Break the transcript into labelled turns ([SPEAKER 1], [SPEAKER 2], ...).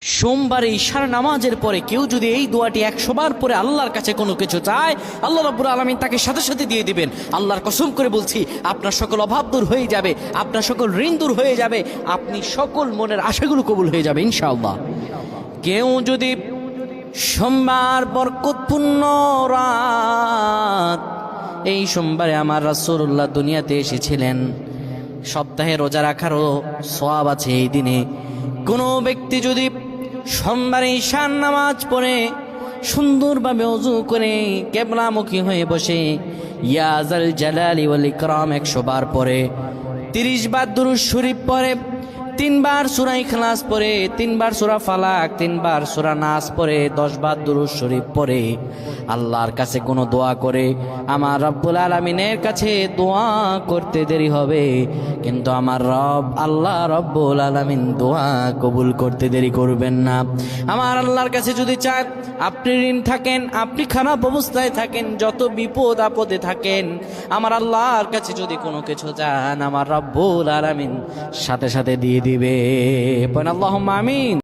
[SPEAKER 1] সোমবারে ঈশার নামাজের পরে কেউ যদি এই দোয়াটি 100 বার পরে আল্লাহর কাছে কোনো কিছু চায়, আল্লাহ রাব্বুল আলামিন তাকে সাথে সাথে দিয়ে দিবেন। আল্লাহর কসম করে বলছি, আপনার সকল অভাব দূর হয়ে যাবে, আপনার সকল ঋণ দূর হয়ে যাবে, আপনি সকল মনের আশাগুলো কবুল হয়ে যাবে ইনশাআল্লাহ। কেউ যদি সোমবার বরকতপূর্ণ রাত, এই সোমবারে আমার রাসূলুল্লাহ দুনিয়াতে এসেছিলেন, সপ্তাহে রোজা রাখারও সওয়াব আছে এই দিনে। কোনো ব্যক্তি যদি সোমবারে ঈশার নামাজ পড়ে সুন্দরভাবে ওযু করে কিবলামুখী হয়ে বসে ইয়া যাল জালালি ওয়াল ইকরাম 100 বার পড়ে, 30 বার দুরূদ শরীফ পড়ে, 3 বার সূরা ইখলাস পড়ে, 3 বার সূরা ফালাক, 3 বার সূরা নাস পড়ে, 10 বার দুরূদ শরীফ পড়ে, আল্লাহর কাছে কোনো দোয়া করে, আমার রব্বুল আলামিনের কাছে দোয়া করতে দেরি হবে, কিন্তু আমার রব আল্লাহ রব্বুল আলামিন দোয়া কবুল করতে দেরি করবেন না। আমার আল্লাহর কাছে যদি চান, আপনি ঋণ থাকেন, আপনি খারাপ অবস্থায় থাকেন, যত বিপদ আপদে থাকেন, আমার আল্লাহর কাছে যদি কোনো কিছু চান, আমার রব্বুল আলামিন সাথে সাথে দিয়ে দিবে। আল্লাহুম্মা আমিন।